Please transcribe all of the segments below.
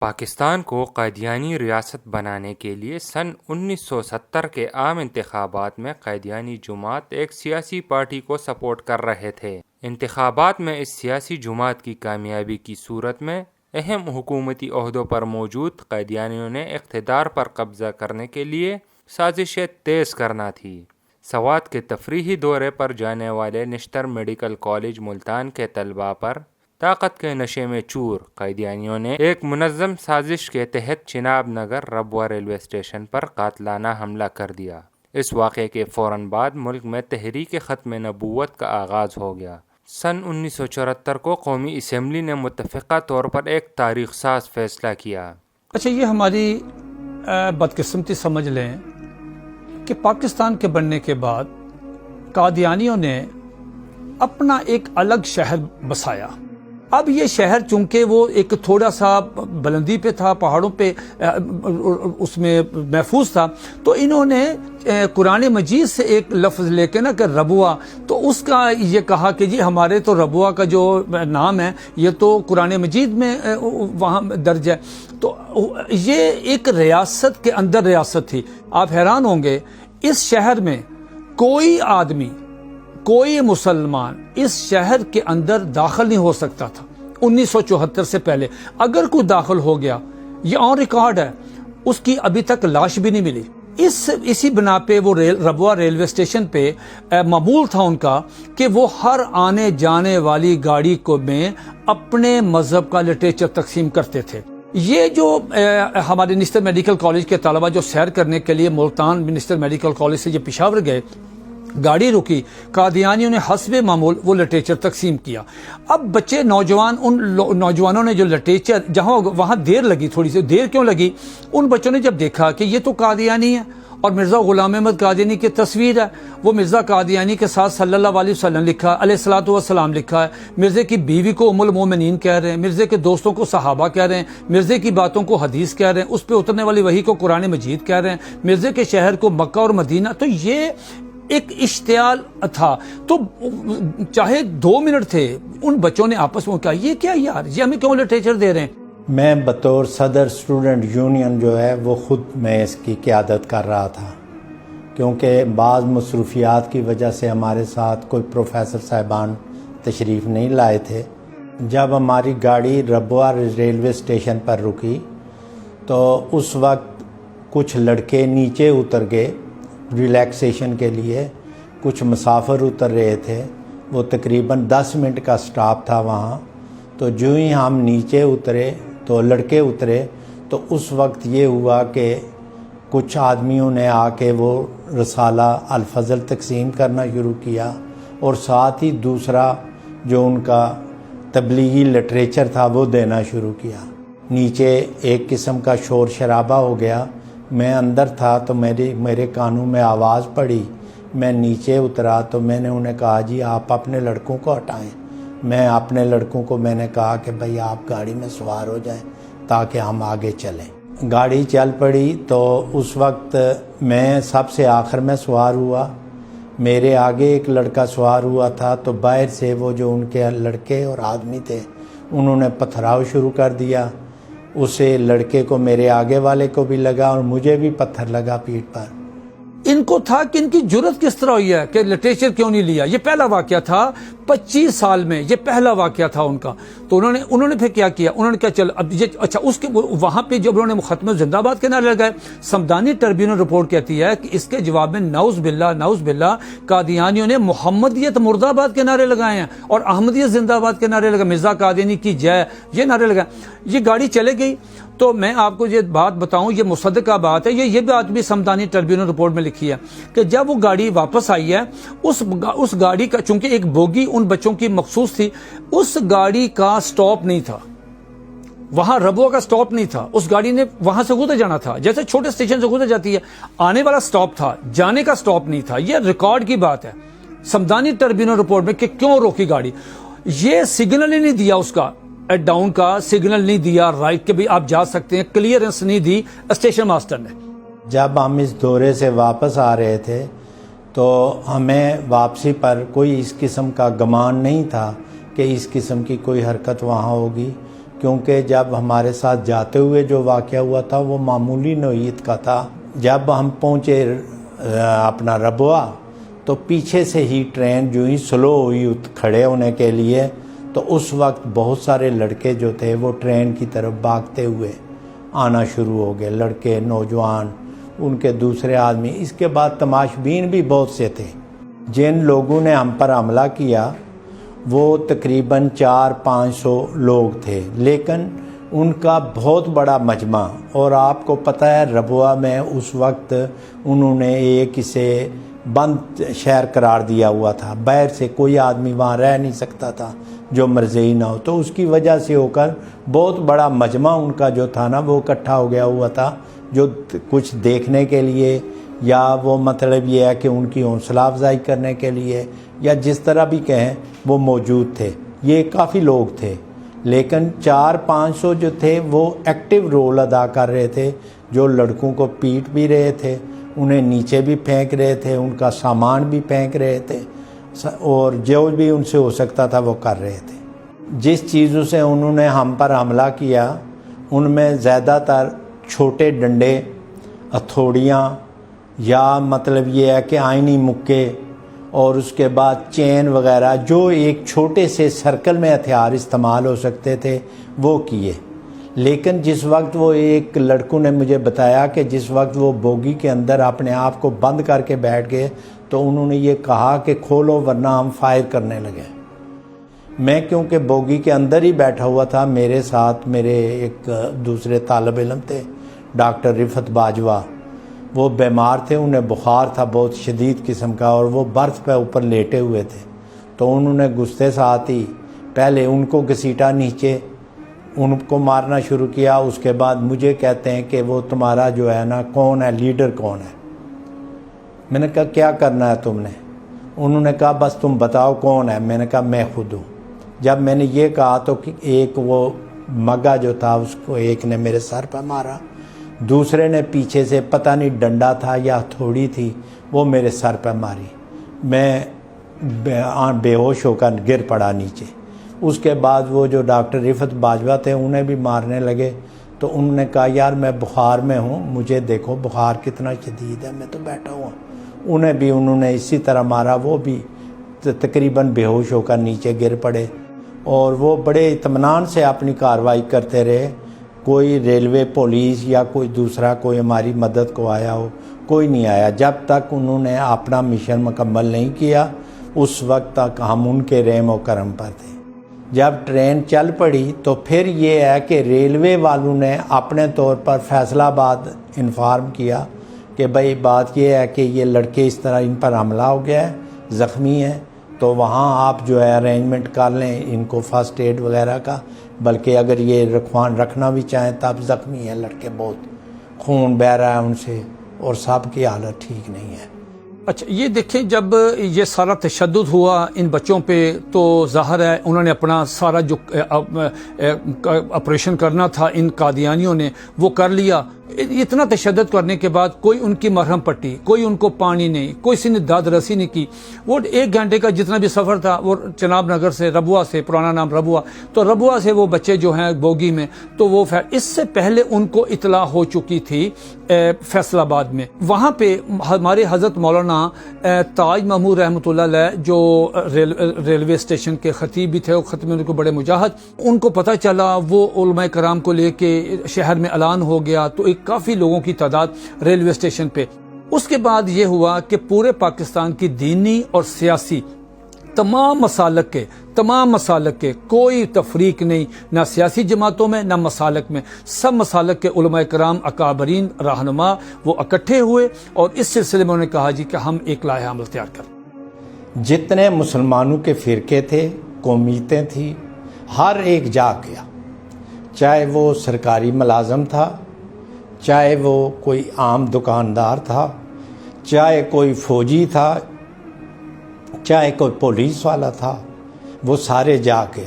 پاکستان کو قادیانی ریاست بنانے کے لیے سن 1970 کے عام انتخابات میں قادیانی جماعت ایک سیاسی پارٹی کو سپورٹ کر رہے تھے۔ انتخابات میں اس سیاسی جماعت کی کامیابی کی صورت میں اہم حکومتی عہدوں پر موجود قادیانیوں نے اقتدار پر قبضہ کرنے کے لیے سازشیں تیز کرنا تھی۔ سوات کے تفریحی دورے پر جانے والے نشتر میڈیکل کالج ملتان کے طلباء پر طاقت کے نشے میں چور قادیانیوں نے ایک منظم سازش کے تحت چناب نگر ربوہ ریلوے اسٹیشن پر قاتلانہ حملہ کر دیا۔ اس واقعے کے فوراً بعد ملک میں تحریک ختم نبوت کا آغاز ہو گیا۔ سن 1974 کو قومی اسمبلی نے متفقہ طور پر ایک تاریخ ساز فیصلہ کیا۔ اچھا، یہ ہماری بدقسمتی سمجھ لیں کہ پاکستان کے بننے کے بعد قادیانیوں نے اپنا ایک الگ شہر بسایا۔ اب یہ شہر چونکہ وہ ایک تھوڑا سا بلندی پہ تھا، پہاڑوں پہ اس میں محفوظ تھا، تو انہوں نے قرآن مجید سے ایک لفظ لے کے نا کہ ربوہ، تو اس کا یہ کہا کہ جی ہمارے تو ربوہ کا جو نام ہے یہ تو قرآن مجید میں وہاں درج ہے۔ تو یہ ایک ریاست کے اندر ریاست تھی۔ آپ حیران ہوں گے، اس شہر میں کوئی آدمی، کوئی مسلمان اس شہر کے اندر داخل نہیں ہو سکتا تھا 1974 سے پہلے۔ اگر کوئی داخل ہو گیا، یہ آن ریکارڈ ہے، اس کی ابھی تک لاش بھی نہیں ملی۔ اسی بنا پہ وہ ربوہ ریلوے اسٹیشن پہ معمول تھا ان کا کہ وہ ہر آنے جانے والی گاڑی کو میں اپنے مذہب کا لٹریچر تقسیم کرتے تھے۔ یہ جو ہمارے نشتر میڈیکل کالج کے طلبہ جو سیر کرنے کے لیے ملتان نشتر میڈیکل کالج سے یہ پشاور گئے، گاڑی رکی، قادیانیوں نے حسب معمول وہ لٹریچر تقسیم کیا۔ اب بچے نوجوان، ان نوجوانوں نے جو لٹریچر جہاں وہاں دیر لگی، تھوڑی سی دیر کیوں لگی، ان بچوں نے جب دیکھا کہ یہ تو قادیانی ہے اور مرزا غلام احمد قادیانی کی تصویر ہے، وہ مرزا قادیانی کے ساتھ صلی اللہ علیہ وسلم لکھا ہے، علیہ الصلوۃ والسلام لکھا ہے، مرزے کی بیوی کو ام المومنین کہہ رہے ہیں، مرزے کے دوستوں کو صحابہ کہہ رہے ہیں، مرزے کی باتوں کو حدیث کہہ رہے ہیں، اس پہ اترنے والی وحی کو قرآن مجید کہہ رہے ہیں، مرزے کے شہر کو مکہ اور مدینہ۔ تو یہ ایک اشتعال تھا۔ تو چاہے 2 منٹ تھے، ان بچوں نے آپس میں کہا یہ کیا یار، یہ ہمیں کیوں لٹریچر دے رہے ہیں؟ میں بطور صدر اسٹوڈنٹ یونین جو ہے وہ خود میں اس کی قیادت کر رہا تھا، کیونکہ بعض مصروفیات کی وجہ سے ہمارے ساتھ کوئی پروفیسر صاحبان تشریف نہیں لائے تھے۔ جب ہماری گاڑی ربوہ ریلوے اسٹیشن پر رکی تو اس وقت کچھ لڑکے نیچے اتر گئے ریلیکسیشن کے لیے، کچھ مسافر اتر رہے تھے، وہ تقریباً 10 منٹ کا سٹاپ تھا وہاں۔ تو جو ہی ہم نیچے اترے تو لڑکے اترے، تو اس وقت یہ ہوا کہ کچھ آدمیوں نے آ کے وہ رسالہ الفضل تقسیم کرنا شروع کیا، اور ساتھ ہی دوسرا جو ان کا تبلیغی لٹریچر تھا وہ دینا شروع کیا۔ نیچے ایک قسم کا شور شرابہ ہو گیا۔ میں اندر تھا تو میرے کانوں میں آواز پڑی، میں نیچے اترا تو میں نے انہیں کہا جی آپ اپنے لڑکوں کو ہٹائیں۔ میں اپنے لڑکوں کو میں نے کہا کہ بھائی آپ گاڑی میں سوار ہو جائیں تاکہ ہم آگے چلیں۔ گاڑی چل پڑی تو اس وقت میں سب سے آخر میں سوار ہوا، میرے آگے ایک لڑکا سوار ہوا تھا، تو باہر سے وہ جو ان کے لڑکے اور آدمی تھے انہوں نے پتھراؤ شروع کر دیا۔ اسے لڑکے کو، میرے آگے والے کو بھی لگا اور مجھے بھی پتھر لگا پیٹھ پر۔ ان کو تھا کہ ان کی جرت کس طرح ہوئی ہے کہ لٹریچر کیوں نہیں لیا۔ یہ پہلا واقعہ تھا 25 سال میں، یہ پہلا واقعہ تھا ان کا۔ تو انہوں نے پھر کیا کیا، انہوں نے کہا چل اب یہ اچھا، اس کے وہاں پہ جب انہوں نے ختم زندہ باد کے نعرے لگائے، سمدانی ٹربیونل رپورٹ کہتی ہے کہ اس کے جواب میں نعوذ باللہ قادیانیوں نے محمدیت مرد آباد کے نعرے لگائے ہیں اور احمدیت زندہ آباد کے نعرے لگائے، مرزا قادیانی کی جے، یہ نعرے لگائے۔ یہ گاڑی چلے گئی۔ تو میں آپ کو یہ بات بتاؤں، یہ مصدقہ بات ہے، یہ بات بھی سمدانی ٹربیونل رپورٹ میں لکھی ہے کہ جب وہ گاڑی واپس آئی ہے، اس گاڑی کا چونکہ ایک بوگی ان بچوں کی مخصوص تھی، اس گاڑی کا سٹاپ نہیں تھا، وہاں ربوہ کا سٹاپ نہیں تھا، اس گاڑی نے وہاں سے گزر جانا تھا، جیسے چھوٹے اسٹیشن سے گزر جاتی ہے، آنے والا سٹاپ تھا، جانے کا سٹاپ نہیں تھا۔ یہ ریکارڈ کی بات ہے سمدانی ٹربیونل رپورٹ میں کہ کیوں روکی گاڑی۔ یہ سگنل ہی نہیں دیا، اس کا ڈاؤن کا سگنل نہیں دیا، رائٹ کے بھی آپ جا سکتے ہیں، کلیئرنس نہیں دی اسٹیشن ماسٹر نے۔ جب ہم اس دورے سے واپس آ رہے تھے تو ہمیں واپسی پر کوئی اس قسم کا گمان نہیں تھا کہ اس قسم کی کوئی حرکت وہاں ہوگی، کیونکہ جب ہمارے ساتھ جاتے ہوئے جو واقعہ ہوا تھا وہ معمولی نوعیت کا تھا. جب ہم پہنچے اپنا ربوہ تو پیچھے سے ہی ٹرین جو ہی سلو ہوئی کھڑے ہونے کے لیے، تو اس وقت بہت سارے لڑکے جو تھے وہ ٹرین کی طرف بھاگتے ہوئے آنا شروع ہو گئے، لڑکے، نوجوان، ان کے دوسرے آدمی. اس کے بعد تماشبین بھی بہت سے تھے. جن لوگوں نے ہم پر حملہ کیا وہ تقریباً 400-500 لوگ تھے، لیکن ان کا بہت بڑا مجمع. اور آپ کو پتہ ہے ربوہ میں اس وقت انہوں نے ایک اسے بند شہر قرار دیا ہوا تھا، باہر سے کوئی آدمی وہاں رہ نہیں سکتا تھا جو مرضی نہ ہو. تو اس کی وجہ سے ہو کر بہت بڑا مجمع ان کا جو تھا نا وہ اکٹھا ہو گیا ہوا تھا، جو کچھ دیکھنے کے لیے یا وہ مطلب یہ ہے کہ ان کی حوصلہ افزائی کرنے کے لیے یا جس طرح بھی کہیں وہ موجود تھے. یہ کافی لوگ تھے، لیکن 400-500 جو تھے وہ ایکٹیو رول ادا کر رہے تھے، جو لڑکوں کو پیٹ بھی رہے تھے، انہیں نیچے بھی پھینک رہے تھے، ان کا سامان بھی پھینک رہے تھے، اور جو بھی ان سے ہو سکتا تھا وہ کر رہے تھے. جس چیزوں سے انہوں نے ہم پر حملہ کیا ان میں زیادہ تر چھوٹے ڈنڈے، ہتھوڑیاں، یا مطلب یہ ہے کہ آئینی مکے، اور اس کے بعد چین وغیرہ جو ایک چھوٹے سے سرکل میں ہتھیار استعمال ہو سکتے تھے وہ کیے. لیکن جس وقت وہ ایک لڑکوں نے مجھے بتایا کہ جس وقت وہ بوگی کے اندر اپنے آپ کو بند کر کے بیٹھ گئے تو انہوں نے یہ کہا کہ کھولو ورنہ ہم فائر کرنے لگے. میں کیونکہ بوگی کے اندر ہی بیٹھا ہوا تھا، میرے ساتھ میرے ایک دوسرے طالب علم تھے ڈاکٹر رفت باجوہ، وہ بیمار تھے، انہیں بخار تھا بہت شدید قسم کا، اور وہ برف پہ اوپر لیٹے ہوئے تھے. تو انہوں نے غصے ساتھ ہی پہلے ان کو گھسیٹا نیچے، ان کو مارنا شروع کیا. اس کے بعد مجھے کہتے ہیں کہ وہ تمہارا جو ہے نا کون ہے، لیڈر کون ہے؟ میں نے کہا کیا کرنا ہے تم نے؟ انہوں نے کہا بس تم بتاؤ کون ہے. میں نے کہا میں خود ہوں. جب میں نے یہ کہا تو ایک وہ مگا جو تھا اس کو ایک نے میرے سر پہ مارا، دوسرے نے پیچھے سے پتہ نہیں ڈنڈا تھا یا تھوڑی تھی وہ میرے سر پہ ماری. میں بے ہوش ہو کر گر پڑا نیچے. اس کے بعد وہ جو ڈاکٹر رفت باجوہ تھے انہیں بھی مارنے لگے. تو انہوں نے کہا یار میں بخار میں ہوں، مجھے دیکھو بخار کتنا شدید ہے، میں تو بیٹھا ہوا. انہوں نے اسی طرح مارا، وہ بھی تقریباً بے ہوش ہو کر نیچے گر پڑے. اور وہ بڑے اطمینان سے اپنی کارروائی کرتے رہے. کوئی ریلوے پولیس یا کوئی دوسرا کوئی ہماری مدد کو آیا ہو، کوئی نہیں آیا. جب تک انہوں نے اپنا مشن مکمل نہیں کیا اس وقت تک ہم ان کے رحم و کرم پر تھے. جب ٹرین چل پڑی تو پھر یہ ہے کہ ریلوے والوں نے اپنے طور پر فیصلہ آباد انفارم کیا کہ بھائی بات یہ ہے کہ یہ لڑکے اس طرح ان پر حملہ ہو گیا ہے، زخمی ہیں، تو وہاں آپ جو ہے ارینجمنٹ کر لیں ان کو فرسٹ ایڈ وغیرہ کا. بلکہ اگر یہ رکھنا بھی چاہیں تب زخمی ہیں لڑکے، بہت خون بہہ رہا ہے ان سے اور سب کی حالت ٹھیک نہیں ہے. اچھا یہ دیکھیں جب یہ سارا تشدد ہوا ان بچوں پہ تو ظاہر ہے انہوں نے اپنا سارا جو آپریشن کرنا تھا ان قادیانیوں نے وہ کر لیا. اتنا تشدد کرنے کے بعد کوئی ان کی مرہم پٹی، کوئی ان کو پانی نہیں، کوئی سی نے داد رسی نہیں کی. وہ 1 گھنٹے کا جتنا بھی سفر تھا وہ چناب نگر سے ربوہ سے، پرانا نام ربوہ، تو ربوہ سے وہ بچے جو ہیں بوگی میں، تو وہ اس سے پہلے ان کو اطلاع ہو چکی تھی فیصل آباد میں. وہاں پہ ہمارے حضرت مولانا تاج محمود رحمۃ اللہ علیہ جو ریلوے اسٹیشن کے خطیب بھی تھے، وہ خطیب ان کو بڑے مجاہد، ان کو پتہ چلا، وہ علماء کرام کو لے کے شہر میں اعلان ہو گیا تو ایک کافی لوگوں کی تعداد ریلوے اسٹیشن پہ. اس کے بعد یہ ہوا کہ پورے پاکستان کی دینی اور سیاسی تمام مسالک کے کوئی تفریق نہیں، نہ سیاسی جماعتوں میں نہ مسالک میں، سب مسالک کے علماء کرام اکابرین رہنما وہ اکٹھے ہوئے اور اس سلسلے میں انہوں نے کہا جی کہ ہم ایک لائحہ عمل تیار کریں. جتنے مسلمانوں کے فرقے تھے، قومیتیں تھیں، ہر ایک جا گیا، چاہے وہ سرکاری ملازم تھا، چاہے وہ کوئی عام دکاندار تھا، چاہے کوئی فوجی تھا، چاہے کوئی پولیس والا تھا، وہ سارے جا کے.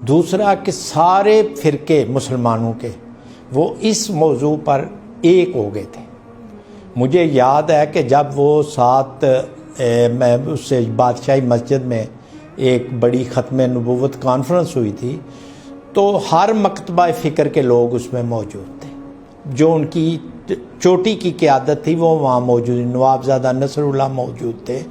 دوسرا کہ سارے فرقے مسلمانوں کے وہ اس موضوع پر ایک ہو گئے تھے. مجھے یاد ہے کہ جب وہ میں اس سے بادشاہی مسجد میں ایک بڑی ختم نبوت کانفرنس ہوئی تھی تو ہر مکتبہ فکر کے لوگ اس میں موجود تھے. جو ان کی چوٹی کی قیادت تھی وہ وہاں موجود. نوابزادہ نصر اللہ موجود تھے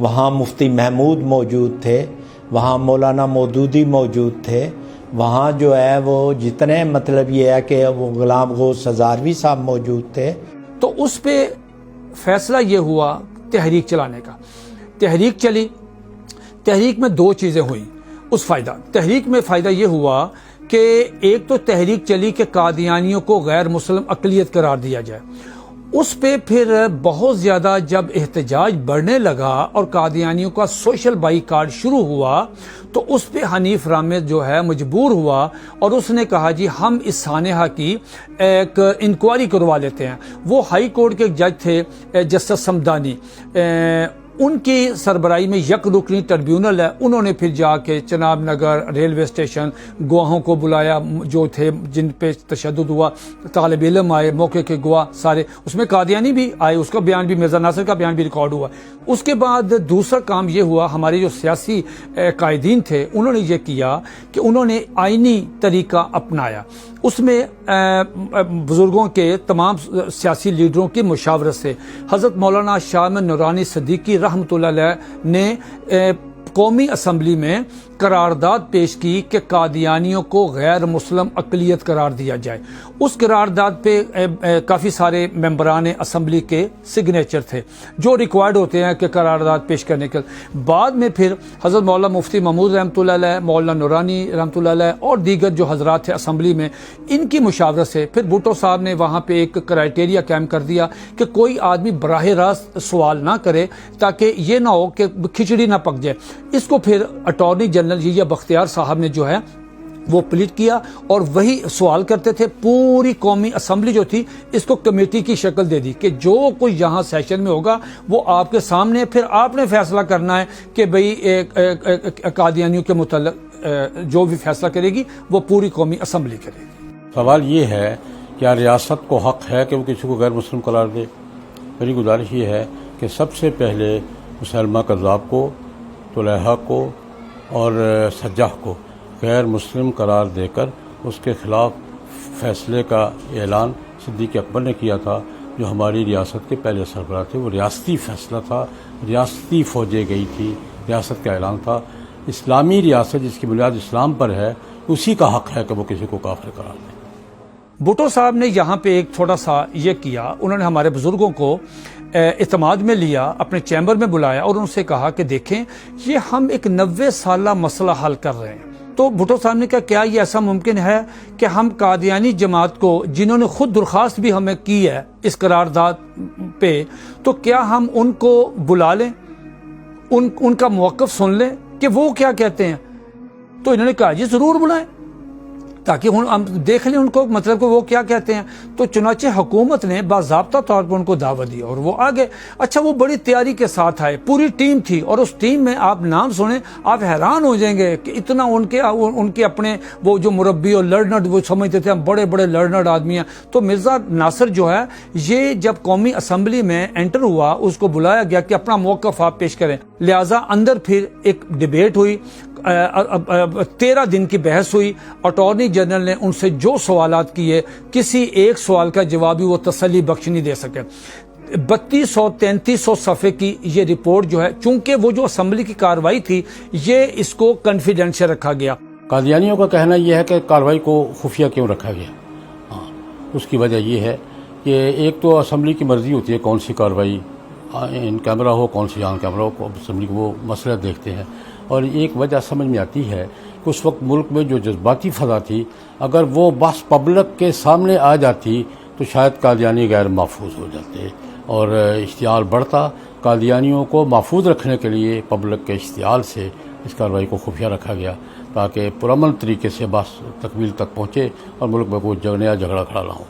وہاں، مفتی محمود موجود تھے وہاں، مولانا مودودی موجود تھے وہاں، جو ہے وہ جتنے مطلب یہ ہے کہ وہ غلام غوث ہزاروی صاحب موجود تھے. تو اس پہ فیصلہ یہ ہوا تحریک چلانے کا. تحریک چلی. تحریک میں دو چیزیں ہوئیں. تحریک میں فائدہ یہ ہوا کہ ایک تو تحریک چلی کہ قادیانیوں کو غیر مسلم اقلیت قرار دیا جائے. اس پہ پھر بہت زیادہ جب احتجاج بڑھنے لگا اور قادیانیوں کا سوشل بائیکاٹ شروع ہوا تو اس پہ حنیف رامد جو ہے مجبور ہوا اور اس نے کہا جی ہم اس سانحہ کی ایک انکوائری کروا لیتے ہیں. وہ ہائی کورٹ کے جج تھے جسٹس سمدانی، ان کی سربراہی میں یک رکنی ٹربیونل ہے. انہوں نے پھر جا کے چناب نگر ریلوے اسٹیشن گواہوں کو بلایا جو تھے جن پہ تشدد ہوا، طالب علم آئے، موقع کے گواہ سارے، اس میں قادیانی بھی آئے، اس کا بیان بھی، مرزا ناصر کا بیان بھی ریکارڈ ہوا. اس کے بعد دوسرا کام یہ ہوا، ہمارے جو سیاسی قائدین تھے انہوں نے یہ کیا کہ انہوں نے آئینی طریقہ اپنایا. اس میں بزرگوں کے تمام سیاسی لیڈروں کی مشاورت سے حضرت مولانا شاہ احمد نورانی صدیقی رحمۃ اللہ علیہ نے قومی اسمبلی میں قرارداد پیش کی کہ قادیانیوں کو غیر مسلم اقلیت قرار دیا جائے. اس قرارداد پہ کافی سارے ممبران اسمبلی کے سگنیچر تھے جو ریکوائرڈ ہوتے ہیں کہ قرارداد پیش کرنے کے. بعد میں پھر حضرت مولانا مفتی محمود رحمۃ اللہ علیہ، مولانا نورانی رحمۃ اللہ علیہ اور دیگر جو حضرات تھے اسمبلی میں، ان کی مشاورت سے پھر بھٹو صاحب نے وہاں پہ ایک کرائیٹیریا قائم کر دیا کہ کوئی آدمی براہ راست سوال نہ کرے تاکہ یہ نہ ہو کہ کھچڑی نہ پک جائے. اس کو پھر اٹارنی جنرل یہ بختیار صاحب نے جو ہے وہ پلیٹ کیا اور وہی سوال کرتے تھے. پوری قومی اسمبلی جو تھی اس کو کمیٹی کی شکل دے دی کہ جو کوئی یہاں سیشن میں ہوگا وہ آپ کے سامنے، پھر آپ نے فیصلہ کرنا ہے کہ بھئی قادیانیوں کے متعلق جو بھی فیصلہ کرے گی وہ پوری قومی اسمبلی کرے گی. سوال یہ ہے کیا ریاست کو حق ہے کہ وہ کسی کو غیر مسلم قرار دے؟ میری گزارش یہ ہے کہ سب سے پہلے مسلمہ کذاب کو، طلحہ کو اور سجاح کو غیر مسلم قرار دے کر اس کے خلاف فیصلے کا اعلان صدیق اکبر نے کیا تھا، جو ہماری ریاست کے پہلے سربراہ تھے. وہ ریاستی فیصلہ تھا، ریاستی فوجیں گئی تھی، ریاست کا اعلان تھا. اسلامی ریاست جس کی بنیاد اسلام پر ہے اسی کا حق ہے کہ وہ کسی کو کافر قرار دے. بھٹو صاحب نے یہاں پہ ایک تھوڑا سا یہ کیا، انہوں نے ہمارے بزرگوں کو اعتماد میں لیا، اپنے چیمبر میں بلایا اور ان سے کہا کہ دیکھیں یہ ہم ایک 90 سالہ مسئلہ حل کر رہے ہیں. تو بھٹو صاحب نے کہا کیا یہ ایسا ممکن ہے کہ ہم قادیانی جماعت کو، جنہوں نے خود درخواست بھی ہمیں کی ہے اس قرارداد پہ، تو کیا ہم ان کو بلا لیں، ان کا موقف سن لیں کہ وہ کیا کہتے ہیں؟ تو انہوں نے کہا جی ضرور بلائیں تاکہ ہم دیکھ لیں ان کو، مطلب کہ وہ کیا کہتے ہیں. تو چنانچہ حکومت نے باضابطہ طور پر ان کو دعوت دی اور وہ آگے. اچھا وہ بڑی تیاری کے ساتھ آئے، پوری ٹیم تھی اور اس ٹیم میں آپ نام سنیں آپ حیران ہو جائیں گے کہ اتنا ان کے اپنے وہ جو مربی اور لرنرڈ وہ سمجھتے تھے ہم بڑے بڑے لرنرڈ آدمی ہیں. تو مرزا ناصر جو ہے یہ جب قومی اسمبلی میں انٹر ہوا اس کو بلایا گیا کہ اپنا موقف آپ پیش کریں. لہٰذا اندر پھر ایک ڈیبیٹ ہوئی، 13 دن کی بحث ہوئی. اٹارنی جنرل نے ان سے جو سوالات کیے کسی ایک سوال کا جواب بھی وہ تسلی بخش نہیں دے سکے. 3200-3300 صفحے کی یہ رپورٹ جو ہے، چونکہ وہ جو اسمبلی کی کارروائی تھی یہ اس کو کنفیڈینشیل رکھا گیا. قادیانیوں کا کہنا یہ ہے کہ کارروائی کو خفیہ کیوں رکھا گیا؟ اس کی وجہ یہ ہے کہ ایک تو اسمبلی کی مرضی ہوتی ہے کون سی کارروائی ان کیمرہ ہو، کون سی آن کیمرہ ہو، اسمبلی کو وہ مسئلہ دیکھتے ہیں. اور ایک وجہ سمجھ میں آتی ہے کہ اس وقت ملک میں جو جذباتی فضا تھی اگر وہ بس پبلک کے سامنے آ جاتی تو شاید قادیانی غیر محفوظ ہو جاتے اور اشتعال بڑھتا. قادیانیوں کو محفوظ رکھنے کے لیے پبلک کے اشتعال سے اس کارروائی کو خفیہ رکھا گیا تاکہ پرامن طریقے سے بس تکمیل تک پہنچے اور ملک میں کوئی نیا جھگڑا کھڑا نہ ہو.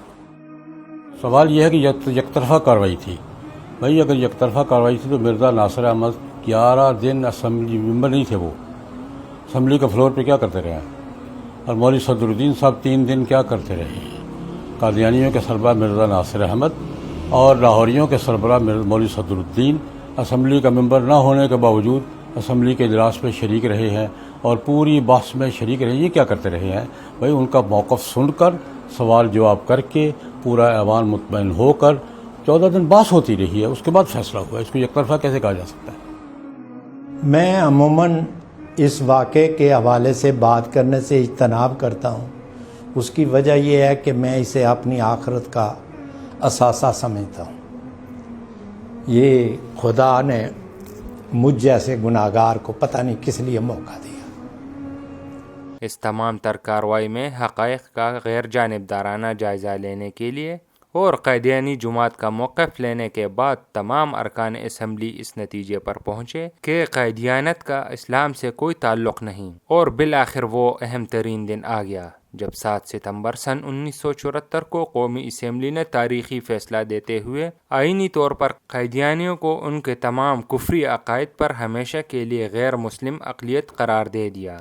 سوال یہ ہے کہ یک طرفہ کارروائی تھی. بھائی اگر یک طرفہ کارروائی تھی تو مرزا ناصر احمد 11 دن اسمبلی ممبر نہیں تھے، وہ اسمبلی کے فلور پہ کیا کرتے رہے ہیں؟ اور مولوی صدر الدین صاحب 3 دن کیا کرتے رہے ہیں؟ قادیانیوں کے سربراہ مرزا ناصر احمد اور لاہوریوں کے سربراہ مولوی صدر الدین اسمبلی کا ممبر نہ ہونے کے باوجود اسمبلی کے اجلاس میں شریک رہے ہیں اور پوری بحث میں شریک رہے. یہ کیا کرتے رہے ہیں بھائی؟ ان کا موقف سن کر سوال جواب کر کے پورا ایوان مطمئن ہو کر 14 دن بحث ہوتی رہی ہے. اس کے بعد فیصلہ ہوا. اس کو یک طرفہ کیسے کہا جا سکتا ہے؟ میں عموماً اس واقعے کے حوالے سے بات کرنے سے اجتناب کرتا ہوں. اس کی وجہ یہ ہے کہ میں اسے اپنی آخرت کا اثاثہ سمجھتا ہوں. یہ خدا نے مجھ جیسے گناہگار کو پتہ نہیں کس لیے موقع دیا. اس تمام تر کارروائی میں حقائق کا غیر جانبدارانہ جائزہ لینے کے لیے اور قادیانی جماعت کا موقف لینے کے بعد تمام ارکان اسمبلی اس نتیجے پر پہنچے کہ قادیانیت کا اسلام سے کوئی تعلق نہیں، اور بالآخر وہ اہم ترین دن آ گیا جب 7 ستمبر سن 1974 کو قومی اسمبلی نے تاریخی فیصلہ دیتے ہوئے آئینی طور پر قادیانیوں کو ان کے تمام کفری عقائد پر ہمیشہ کے لیے غیر مسلم اقلیت قرار دے دیا.